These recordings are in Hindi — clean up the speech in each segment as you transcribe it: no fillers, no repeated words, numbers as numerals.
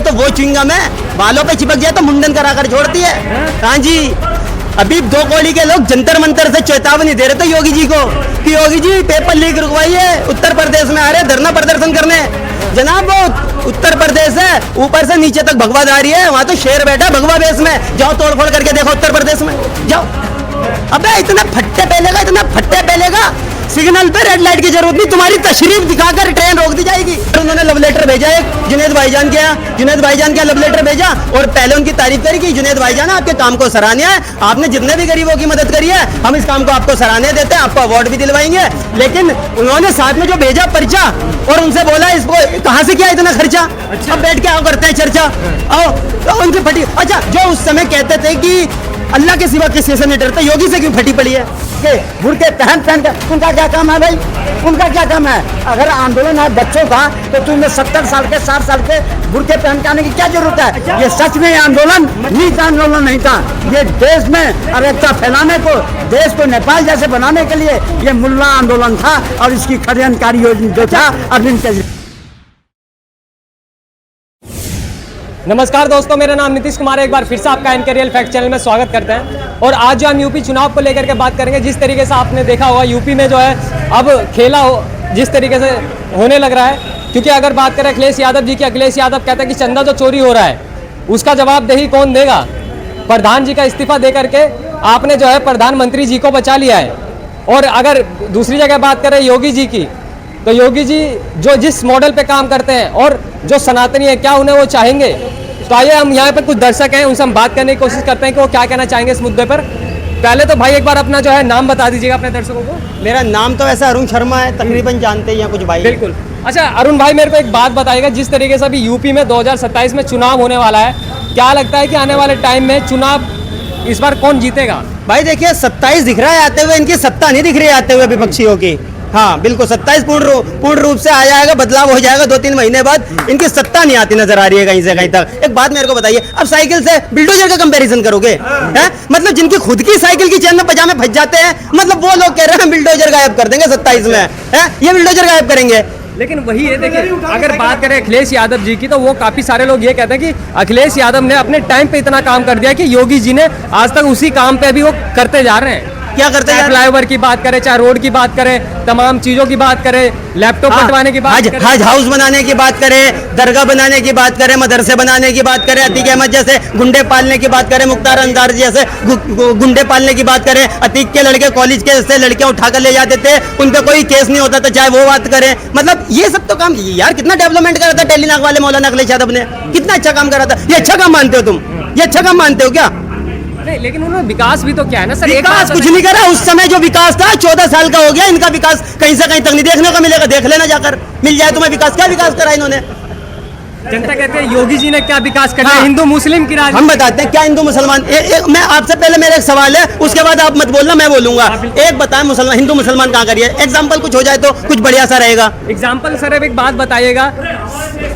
तो वो च्युइंगम है, बालों पे चिपक जाए तो मुंडन कराकर छोड़ती है। हाँ जी, अभी 2 कौड़ी के लोग जंतर मंतर से चेतावनी दे रहे थे योगी जी को कि योगी जी पेपर लीक रुकवाइए, उत्तर प्रदेश में आ रहे धरना प्रदर्शन करने। जनाब वो उत्तर प्रदेश है, ऊपर से नीचे तक भगवाधारी है, वहां तो शेर बैठा भगवा बेस में। जाओ तोड़फोड़ करके देखो उत्तर प्रदेश में, जाओ। अबे इतना फट्टे पहलेगा, सिग्नल पे रेड लाइट की जरूरत नहीं, तुम्हारी तशरीफ दिखाकर ट्रेन रोक दी जाएगी। उन्होंने लव लेटर भेजा है जुनैद भाईजान के लव लेटर भेजा और पहले उनकी तारीफ करी कि जुनैद भाईजान आपके काम को सराहनीय है, आपने जितने भी गरीबों की मदद करी है हम इस काम को आपको सराहनीय देते हैं, आपको अवार्ड भी दिलवाएंगे। लेकिन उन्होंने साथ में जो भेजा पर्चा और उनसे बोला इसको कहाँ से किया इतना खर्चा, अब बैठ के आओ करते हैं चर्चा। आओ तो उनकी फटी, अच्छा जो उस समय कहते थे कि अल्लाह के सिवा किसी से नहीं डरते, योगी से क्यों फटी पड़ी है? बुरके पहन कर उनका क्या काम है भाई? उनका क्या काम है? अगर आंदोलन है बच्चों का तो तुम्हें 70 साल के 60 साल के बुरके पहन के आने की क्या जरूरत है? ये सच में आंदोलन नीच आंदोलन नहीं था, ये देश में अराजकता फैलाने को, देश को नेपाल जैसे बनाने के लिए ये मुल्ला आंदोलन था और इसकी षड्यंत्रकारी योजना जो था अरविंद केजरीवाल। नमस्कार दोस्तों, मेरा नाम नीतीश कुमार है। एक बार फिर से आपका एनके रियल फैक्ट चैनल में स्वागत करते हैं। और आज जो हम यूपी चुनाव को लेकर के बात करेंगे, जिस तरीके से आपने देखा होगा यूपी में जो है अब खेला जिस तरीके से होने लग रहा है, क्योंकि अगर बात करें अखिलेश यादव जी की, अखिलेश यादव कहते हैं कि चंदा जो चोरी हो रहा है उसका जवाबदेही कौन देगा? प्रधान जी का इस्तीफा दे करके आपने जो है प्रधानमंत्री जी को बचा लिया है। और अगर दूसरी जगह बात करें योगी जी की, तो योगी जी जो जिस मॉडल पे काम करते हैं और जो सनातनी है, क्या उन्हें वो चाहेंगे? तो आइए हम यहाँ पर कुछ दर्शक हैं, उनसे हम बात करने की कोशिश करते हैं कि वो क्या कहना चाहेंगे इस मुद्दे पर। पहले तो भाई एक बार अपना जो है नाम बता दीजिएगा अपने दर्शकों को। मेरा नाम तो वैसा अरुण शर्मा है, तकरीबन जानते ही हैं कुछ भाई। बिल्कुल। अच्छा अरुण भाई, मेरे को एक बात बताइएगा, जिस तरीके से अभी यूपी में 2027 में चुनाव होने वाला है, क्या लगता है कि आने वाले टाइम में चुनाव इस बार कौन जीतेगा? भाई देखिए 27 दिख रहा है आते हुए, इनकी सत्ता नहीं दिख रही आते हुए विपक्षियों की। हाँ बिल्कुल 27 पूर्ण रूप से आ जाएगा, बदलाव हो जाएगा 2-3 महीने बाद। इनकी सत्ता नहीं आती नजर आ रही है कहीं से कहीं तक। एक बात मेरे को बताइए, अब साइकिल से बिल्डोजर का कंपैरिजन करोगे? हैं? मतलब जिनकी खुद की साइकिल की चैन में पजामे फंस जाते हैं, मतलब वो लोग कह रहे हैं बिल्डोजर गायब कर देंगे 27 में, है ये बिल्डोजर गायब करेंगे। लेकिन वही है, देखिए अगर बात करें अखिलेश यादव जी की, तो वो काफी सारे लोग ये कहते हैं कि अखिलेश यादव ने अपने टाइम पे इतना काम कर दिया कि योगी जी ने आज तक उसी काम पे भी वो करते जा रहे हैं। क्या करते हैं? फ्लाईओवर की बात करें, चाहे रोड की बात करें, तमाम चीजों की बात करें, लैपटॉप बंटवाने की बात करें, हज हाउस बनाने की बात करें, दरगाह बनाने की बात करें, मदरसे बनाने की बात करें, अतीक अहमद जैसे गुंडे पालने की बात करें, मुख्तार अंसारी जैसे गुंडे पालने की बात करें, अतीक के लड़के कॉलेज के से लड़कियां उठाकर ले जाते थे, उन पे कोई केस नहीं होता था, चाहे वो बात करें। मतलब ये सब तो काम यार कितना डेवलपमेंट करा था टेलीनाक वाले मौलाना अखिलेश यादव ने, कितना अच्छा काम करा था। ये अच्छा काम मानते हो तुम? ये अच्छा काम मानते हो क्या? नहीं, लेकिन उन्होंने विकास भी तो क्या है ना सर, विकास कुछ नहीं करा। उस समय जो विकास था 14 साल का हो गया, इनका विकास कहीं से कहीं तक नहीं देखने को मिलेगा। देख लेना जाकर, मिल जाए तुम्हें विकास। क्या विकास करा इन्होंने? जनता कहते हैं योगी जी ने क्या विकास कर दिया? हाँ। हिंदू मुस्लिम की राजनीति हम बताते हैं क्या हिंदू मुसलमान। मैं आपसे पहले मेरा एक सवाल है, उसके बाद आप मत बोलना, मैं बोलूंगा। एक बताएं, मुसलमान हिंदू मुसलमान कहाँ करिए? एग्जाम्पल कुछ हो जाए तो कुछ बढ़िया सा रहेगा। एग्जाम्पल सर एक बात बताइएगा,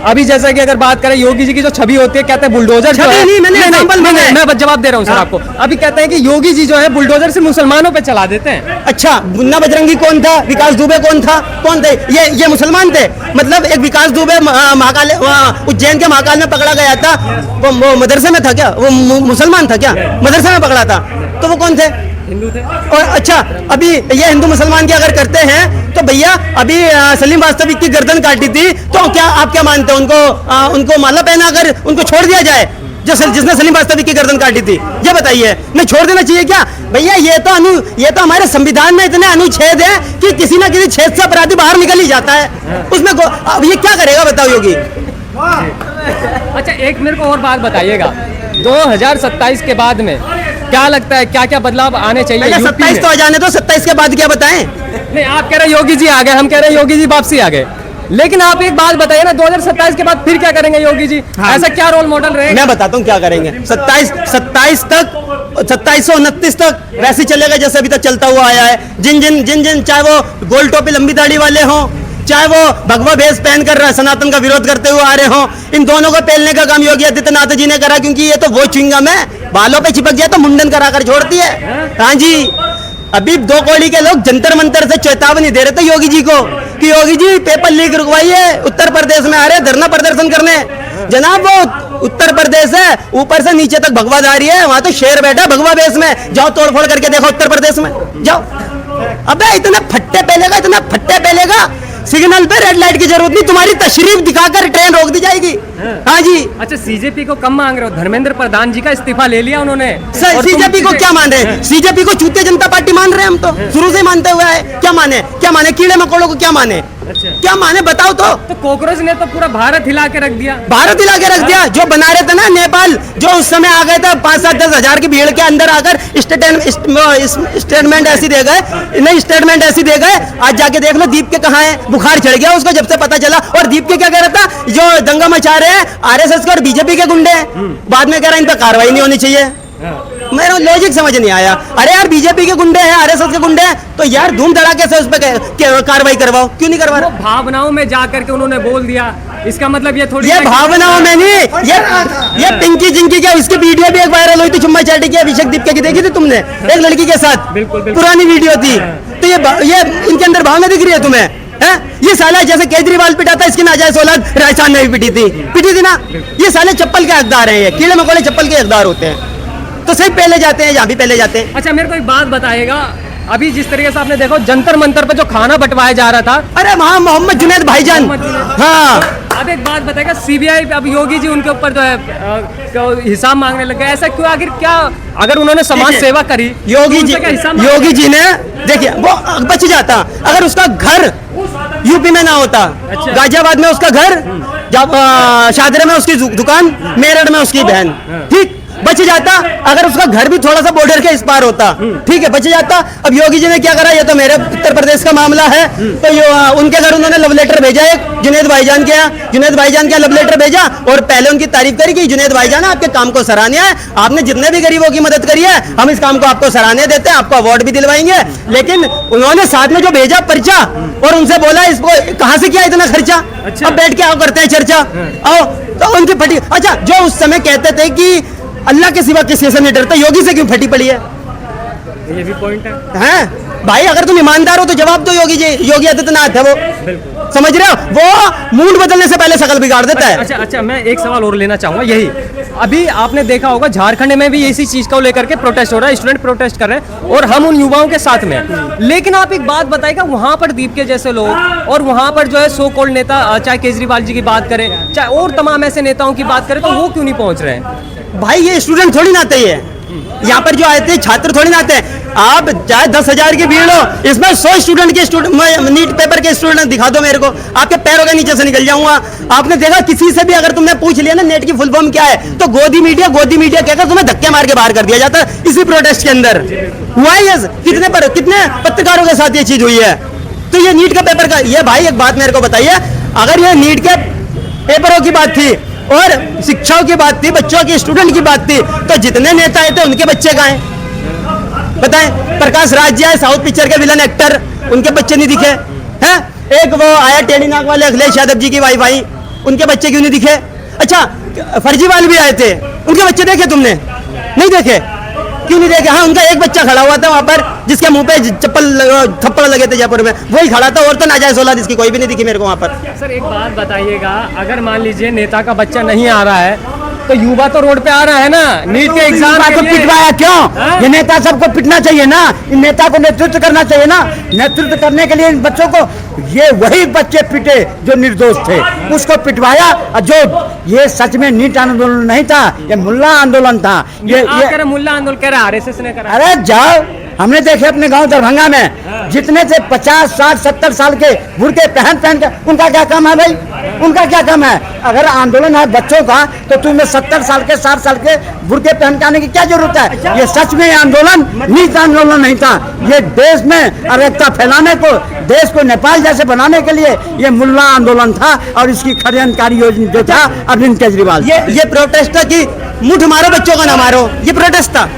अभी जैसा कि अगर बात करें योगी जी की जो छवि होती है, कहते हैं बुलडोजर। मैं जवाब दे रहा हूँ सर आपको। अभी कहते हैं कि योगी जी जो है बुलडोजर से मुसलमानों पे चला देते हैं। अच्छा, मुन्ना बजरंगी कौन था? विकास दुबे कौन था? कौन थे? ये मुसलमान थे। मतलब एक विकास दुबे महाकाल उज्जैन के महाकाल में पकड़ा गया था, वो मदरसे में था क्या? वो मुसलमान था क्या? मदरसे में पकड़ा था, तो वो कौन थे? हिंदू थे। और अच्छा, अभी ये हिंदू मुसलमान की अगर करते हैं तो भैया अभी सलीम वास्तविक की गर्दन काटी थी, तो क्या आप क्या मानते हैं उनको माला पहनाकर उनको छोड़ दिया जाए, जिसने सलीम वास्तविक की गर्दन काटी थी? ये बताइए, नहीं छोड़ देना चाहिए क्या? भैया ये तो हमारे संविधान में इतने अनुच्छेद हैं कि किसी ना किसी छेद से अपराधी बाहर निकल ही जाता है। उसमें अब ये क्या करेगा बताओ योगी? अच्छा एक मेरे को और बात बताइएगा, 2027 के बाद में क्या लगता है क्या क्या बदलाव आने चाहिए? 27 तो आ जाने दो, 27 के बाद क्या बताएं? नहीं, आप कह रहे योगी जी आ गए, हम कह रहे हैं योगी जी वापसी आ गए। लेकिन आप एक बात बताइए ना, 2027 के बाद फिर क्या करेंगे योगी जी? हाँ। ऐसा क्या रोल मॉडल रहेगा? मैं बताता हूँ क्या करेंगे। 27 तक 2729 तक वैसे चलेगा जैसे अभी तक चलता हुआ आया है। जिन चाहे वो गोल टोपी लंबी दाढ़ी वाले हों, चाहे वो भगवा भेष पहनकर सनातन का विरोध करते हुए आ रहे हों, इन दोनों को पेलने का काम योगी आदित्यनाथ जी ने करा, क्योंकि ये तो वो च्युइंगम है, बालों पे चिपक जाए तो मुंडन कराकर छोड़ती है। हाँ जी, अभी 2 कौड़ी के लोग जंतर मंतर से चेतावनी दे रहे थे योगी जी को कि योगी जी पेपर लीक रुकवाइए, उत्तर प्रदेश में आ रहे धरना प्रदर्शन करने। जनाब वो उत्तर प्रदेश है, ऊपर से नीचे तक भगवा जा रही है, वहां तो शेर बैठा है भगवा बेस में। जाओ तोड़फोड़ करके देखो उत्तर प्रदेश में, जाओ। अबे इतना फट्टे पहलेगा, सिग्नल पे रेड लाइट की जरूरत नहीं, तुम्हारी तशरीफ दिखाकर ट्रेन रोक दी जाएगी। हाँ जी। अच्छा, सीजेपी को कम मांग रहे हो? धर्मेंद्र प्रधान जी का इस्तीफा ले लिया उन्होंने। सर सीजेपी को क्या मान रहे हैं? सीजेपी को चूतिया जनता पार्टी मान रहे हैं, हम तो शुरू से मानते हुए आए। क्या माने कीड़े मकोड़ों को क्या माने? अच्छा। क्या माने बताओ तो। कॉकरोच ने तो पूरा भारत हिला के रख दिया। जो बना रहे थे ना नेपाल, जो उस समय आ गए थे 5-7-10 हजार की भीड़ के अंदर आकर स्टेटमेंट ऐसी दे गए, नहीं स्टेटमेंट ऐसी दे गए। आज जाके देख लो दीप के कहाँ है, बुखार चढ़ गया उसको जब से पता चला। और दीप के क्या कह रहा था, जो दंगा मचा रहे हैं आरएसएस के और बीजेपी के गुंडे हैं, बाद में कह रहा है इन पर कार्रवाई नहीं होनी चाहिए। मेरा लॉजिक समझ नहीं आया। अरे यार बीजेपी के गुंडे हैं, आरएसएस के गुंडे हैं, तो यार धूम धड़ाके से उस पर कार्रवाई करवाओ, क्यों नहीं करवा रहा? भावनाओं में जाकर के उन्होंने बोल दिया, इसका मतलब ये थोड़ी, ये भावनाओं में नहीं, ये पिंकी जिंकी क्या, इसकी वीडियो भी एक वायरल हुई थी, चुम्मा चाटी की अभिषेक दीप की, देखी थी तुमने? एक लड़की के साथ पुरानी वीडियो थी। तो ये इनके अंदर भावना दिख रही है तुम्हें? ये साला जैसे केजरीवाल पिटा था, इसकी नाजायज औलाद राजस्थान में भी पिटी थी ना। ये साले चप्पल के हकदार हैं, ये कीड़े मकोड़े चप्पल के हकदार होते हैं, तो सही पहले जाते हैं, यहाँ भी पहले जाते हैं। अच्छा, मेरे को एक बात बताइएगा, अभी जिस तरीके से आपने देखो जंतर मंतर पे जो खाना बंटवाया जा रहा था, अरे वहाँ मोहम्मद जुनैद भाईजान, हाँ। अब एक बात बताएगा, सीबीआई अब योगी जी उनके ऊपर जो है हिसाब मांगने लग गए, ऐसा क्यों? आखिर क्या, अगर उन्होंने समाज सेवा करी, योगी जी ने देखिए वो बच जाता अगर उसका घर यूपी में ना होता। अच्छा। गाजियाबाद में उसका घर, जब शादरे में उसकी दुकान, मेरठ में उसकी बहन, ठीक बच जाता। अगर उसका घर भी थोड़ा सा बॉर्डर के इस पार होता, ठीक है, बच जाता। अब योगी जी ने क्या करा, ये तो मेरे उत्तर प्रदेश का मामला है, तो उनके घर उन्होंने लव लेटर भेजा, एक जुनैद भाईजान के लव लेटर भेजा, और पहले उनकी तारीफ करी कि जुनैद भाईजान आपके काम को सराहनीय है, आपने जितने भी गरीबों की मदद करी है, हम इस काम को आपको सराहनीय देते हैं, आपको अवार्ड भी दिलवाएंगे। लेकिन उन्होंने साथ में जो भेजा पर्चा, और उनसे बोला इसको कहां से किया इतना खर्चा? अच्छा। अब बैठ के आओ करते हैं चर्चा, आओ। तो उनकी फटी, अच्छा जो उस समय कहते थे कि अल्लाह के सिवा किसी से नहीं डरता, योगी से क्यों फटी पड़ी है? ये भी पॉइंट हैं भाई, अगर तुम ईमानदार हो तो जवाब दो। योगी आदित्यनाथ है वो, समझ रहे हो? वो मूड बदलने से पहले शकल बिगाड़ देता है। अच्छा, मैं एक सवाल और लेना चाहूंगा। यही अभी आपने देखा होगा झारखंड में भी इसी चीज को लेकर के प्रोटेस्ट हो रहा है, स्टूडेंट प्रोटेस्ट कर रहे हैं, और हम उन युवाओं के साथ में हैं। लेकिन आप एक बात बताइएगा, वहां पर दीप के जैसे लोग, और वहां पर जो है सो कॉल्ड नेता, चाहे केजरीवाल जी की बात करें, चाहे और तमाम ऐसे नेताओं की बात करें, तो वो क्यों नहीं पहुंच रहे हैं? भाई ये स्टूडेंट थोड़ी ना आते ही है, यहाँ पर जो आए थे छात्र थोड़ी ना आते हैं। आप चाहे 10,000 की भीड़ हो, इसमें 100 स्टूडेंट के नीट पेपर के स्टूडेंट दिखा दो मेरे को, आपके पैरों के नीचे से निकल जाऊंगा। आपने देखा किसी से भी अगर तुमने पूछ लिया ना नेट की फुल फॉर्म क्या है, तो गोदी मीडिया कहकर तुम्हें धक्के मार के बाहर कर दिया जाता है। इसी प्रोटेस्ट के अंदर हुआ है, कितने पत्रकारों के साथ ये चीज हुई है। तो ये नीट का पेपर का, ये भाई एक बात मेरे को बताइए, अगर ये नीट के पेपरों की बात थी और शिक्षाओं की बात थी, बच्चों की, स्टूडेंट की बात थी, तो जितने नेता आए थे उनके बच्चे कहाँ हैं बताएं? प्रकाश राज जी आए, साउथ पिक्चर के विलन एक्टर, उनके बच्चे नहीं दिखे हैं? एक वो आया टेढ़ी नाक वाले अखिलेश यादव जी की वाइफ आई, उनके बच्चे क्यों नहीं दिखे? अच्छा फर्जीवाल भी आए थे, उनके बच्चे देखे तुमने? नहीं देखे, क्यों नहीं देखे? हाँ, उनका एक बच्चा खड़ा हुआ था वहां पर, जिसके मुंह पे थप्पड़ लगे थे जयपुर में, वही खड़ा था, और तो नाजायज औलाद इसकी कोई भी नहीं दिखी मेरे को वहां पर। सर एक बात बताइएगा, अगर मान लीजिए नेता का बच्चा नहीं आ रहा है, तो युवा तो रोड पे आ रहा है ना नीट के एग्जाम को पिटवाया क्यों? ये नेता सबको पिटना चाहिए ना, इन नेता को नेतृत्व करना चाहिए ना। नेतृत्व करने के लिए इन बच्चों को, ये वही बच्चे पिटे जो निर्दोष थे, उसको पिटवाया। और जो ये सच में नीट आंदोलन नहीं था, ये मुल्ला आंदोलन था। ये मुल्ला आंदोलन कह रहा है, आरएसएस ने करा। अरे जाओ, हमने देखे अपने गांव दरभंगा में, जितने से 50, 60, 70 साल के बुर्के पहन के, उनका क्या काम है भाई? उनका क्या काम है? अगर आंदोलन है बच्चों का, तो तुम्हें 70 साल के, 60 साल के बुर्के पहन के आने की क्या जरूरत है? ये सच में आंदोलन नीट आंदोलन नहीं था, ये देश में अराजकता फैलाने को, देश को नेपाल जैसे बनाने के लिए ये मुल्ला आंदोलन था, और इसकी षड्यंत्रकारी योजना जो था अरविंद केजरीवाल। ये प्रोटेस्ट था कि मुठ मारो बच्चों का ना मारो, ये प्रोटेस्ट था।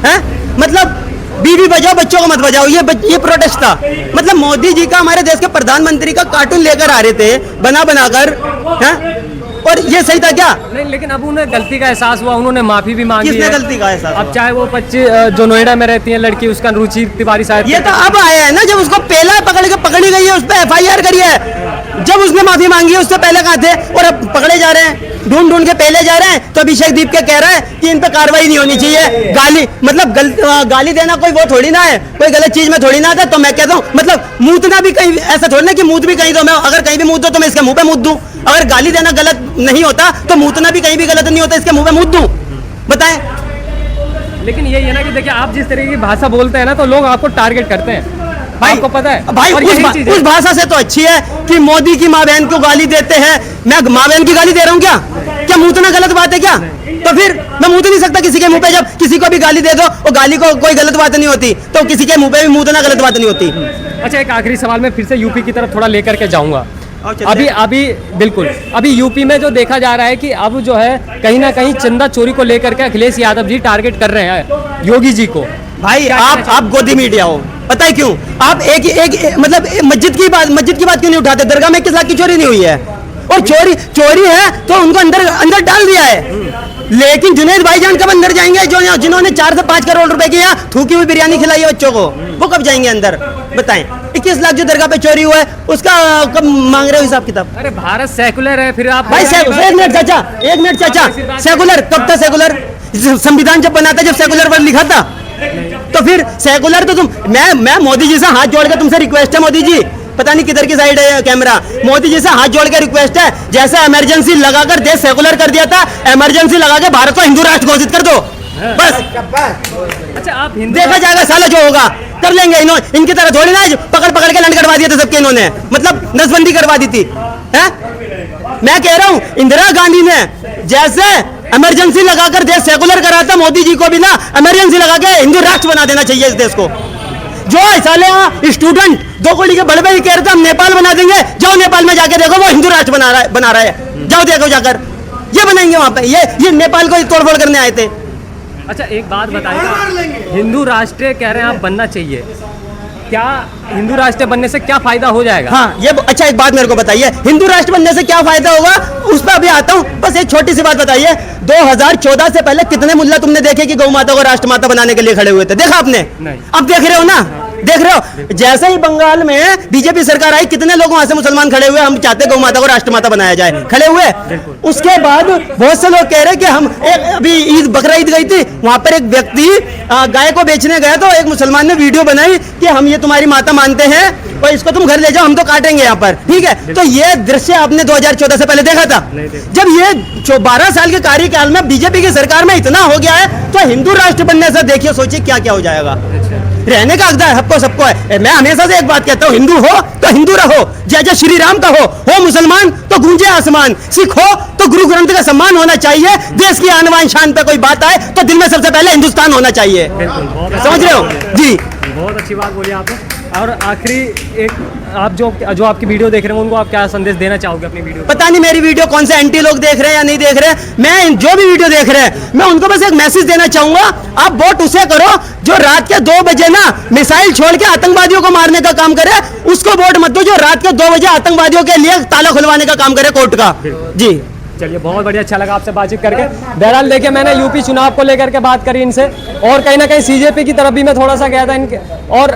है मतलब बीवी बजाओ बच्चों को मत बजाओ, ये प्रोटेस्ट था। मतलब मोदी जी का, हमारे देश के प्रधानमंत्री का कार्टून लेकर आ रहे थे बना कर, हैं? और ये सही था क्या? नहीं, लेकिन अब उन्हें गलती का एहसास हुआ, उन्होंने माफी भी मांगी। किसने गलती का एहसास? अब चाहे वो बच्चे जो नोएडा में रहती है लड़की, उसका रुचि तिवारी शायद, ये तो अब आया है ना, जब उसको पहला पकड़ी गई है, उस पर FIR करी है। जब उसने माफी मांगी है उससे पहले कहाँ थे, और अब पकड़े जा रहे हैं, ढूंढ ढूंढ के पहले जा रहे हैं। तो अभिषेक दीप के कह रहा है कि इन पे कार्रवाई नहीं होनी चाहिए। गाली मतलब गाली देना कोई वो थोड़ी ना है, कोई गलत चीज में थोड़ी ना आता। तो मैं कहता हूँ मतलब मूतना भी कहीं ऐसा थोड़ी ना कि मूत भी कहीं दो, मैं अगर कहीं भी मूत दो तो मैं इसके मुंह पे मूत दूं। अगर गाली देना गलत नहीं होता तो मूतना भी कहीं भी गलत नहीं होता, इसके मुंह पे मूत दूं। बताएं। लेकिन यही है ना कि देखिए आप जिस तरीके की भाषा बोलते हैं ना तो लोग आपको टारगेट करते हैं, भाई आपको पता है भाई और यही चीज़ है। उस भाषा से तो अच्छी है कि मोदी की माँ बहन को गाली देते हैं। मैं माँ बहन की गाली दे रहा हूँ क्या मूतना गलत बात है क्या? तो फिर मैं मूत नहीं सकता किसी के मुंह पे। जब किसी को भी गाली दे दो और गाली को कोई गलत बात नहीं होती तो किसी के मुंह पे भी मूतना गलत बात नहीं होती। अच्छा, एक आखिरी सवाल मैं फिर से यूपी की तरफ थोड़ा लेकर के जाऊंगा। चलते अभी बिल्कुल अभी यूपी में जो देखा जा रहा है कि अब जो है कहीं ना कहीं चंदा चोरी को लेकर के अखिलेश यादव जी टारगेट कर रहे हैं योगी जी को। भाई आप गोदी मीडिया हो, पता है क्यों? आप एक मतलब मस्जिद की बात क्यों नहीं उठाते? दरगाह में 21 लाख की चोरी नहीं हुई है, और चोरी है तो उनको अंदर डाल दिया है। लेकिन जुनैद भाईजान कब अंदर जाएंगे? जिन्होंने 4 से 5 करोड़ रुपए की यहाँ थूकी हुई बिरयानी खिलाई है बच्चों को, वो कब जाएंगे अंदर? बताएं। 21 लाख जो दरगाह पे चोरी हुआ है उसका कब मांग रहे हो हिसाब किताब? अरे भारत सेकुलर है, फिर आप भाई एक मिनट चाचा, सेकुलर कब था? सेकुलर संविधान जब बना था, जब सेकुलर वर्ड लिखा था। तो फिर सेकुलर तो मैं मोदी जी से हाथ जोड़ के तुमसे रिक्वेस्ट है, मोदी जी, पता नहीं किधर की साइड है कैमरा, मोदी जी से हाथ जोड़ के रिक्वेस्ट है, जैसे इमरजेंसी लगाकर देश सेकुलर कर दिया था, इमरजेंसी लगा के भारत को हिंदू राष्ट्र घोषित कर दो बस। अच्छा, आप हिंदू देखा जाएगा साला जो होगा कर लेंगे। इनकी तरह थोड़ी ना पकड़ के लंड करवा दिए थे सबके, इन्होंने मतलब नसबंदी करवा दी थी है? मैं कह रहा हूं इंदिरा गांधी ने जैसे इमरजेंसी लगाकर देश सेकुलर करा था, मोदी जी को भी ना इमरजेंसी लगा के हिंदू राष्ट्र बना देना चाहिए इस देश को। जो साले स्टूडेंट 2 करोड़ के बड़े भाई कह रहे थे हम नेपाल बना देंगे, जाओ नेपाल में जाके देखो वो हिंदू राष्ट्र बना रहा है, जाओ देखो जाकर, ये बनाएंगे वहां पे। ये नेपाल को तोड़फोड़ करने आए थे। अच्छा, एक बात बताइए, हिंदू राष्ट्र कह रहे हैं आप बनना चाहिए, क्या हिंदू राष्ट्र बनने से क्या फायदा हो जाएगा? हाँ, ये अच्छा एक बात मेरे को बताइए, हिंदू राष्ट्र बनने से क्या फायदा होगा उस पर अभी आता हूँ। बस एक छोटी सी बात बताइए, 2014 से पहले कितने मुल्ला तुमने देखे कि गौ माता को राष्ट्रमाता बनाने के लिए खड़े हुए थे? देखा आपने? नहीं। अब देख रहे हो ना, देख रहे हो? जैसे ही बंगाल में बीजेपी सरकार आई, कितने लोग वहां से मुसलमान खड़े हुए, हम चाहते गौ माता को राष्ट्रमाता बनाया जाए, खड़े हुए। उसके बाद बहुत से लोग कह रहे कि हम अभी ईद बकरा ईद गई थी, वहां पर एक व्यक्ति गाय को बेचने गया तो एक मुसलमान ने वीडियो बनाई कि हम ये तुम्हारी माता मानते हैं और इसको तुम घर ले जाओ, हम तो काटेंगे यहाँ पर, ठीक है? तो ये दृश्य आपने 2014 से पहले देखा था? जब ये 12 साल के कार्यकाल में बीजेपी की सरकार में इतना हो गया है तो हिंदू राष्ट्र बनने से देखिए, सोचिए क्या क्या हो जाएगा। रहने का हकदार सबको सबको है। मैं हमेशा से एक बात कहता हूँ, हिंदू हो तो हिंदू रहो, जय जय श्री राम का हो मुसलमान तो गूंजे आसमान, सिख हो तो गुरु ग्रंथ का सम्मान होना चाहिए, देश की आन बान शान पे कोई बात आए तो दिल में सबसे पहले हिंदुस्तान होना चाहिए। समझ रहे हो जी? बहुत अच्छी बात बोली आपने। और आखिरी एक, आप जो आपकी वीडियो देख रहे हैं उनको आप क्या संदेश देना चाहोगे अपनी वीडियो? पता नहीं मेरी वीडियो कौन से एंटी लोग देख रहे हैं या नहीं देख रहे हैं, मैं जो भी वीडियो देख रहे हैं मैं उनको बस एक मैसेज देना चाहूंगा, आप वोट उसे करो जो रात के 2 बजे ना मिसाइल छोड़ के आतंकवादियों को मारने का काम करे, उसको वोट मत दो जो रात के 2 बजे आतंकवादियों के लिए ताला खुलवाने का काम करे कोर्ट का। जी चलिए, बहुत बढ़िया, अच्छा लगा आपसे बातचीत करके। बहरहाल देखिए, मैंने यूपी चुनाव को लेकर के बात करी इनसे, और कहीं ना कहीं सीजेपी की तरफ भी मैं थोड़ा सा गया था इनके, और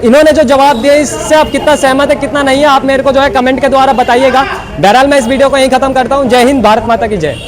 इन्होंने जो जवाब दिया इससे आप कितना सहमत है कितना नहीं है, आप मेरे को जो है कमेंट के द्वारा बताइएगा। बहरहाल मैं इस वीडियो को यहीं खत्म करता हूँ। जय हिंद, भारत माता की जय।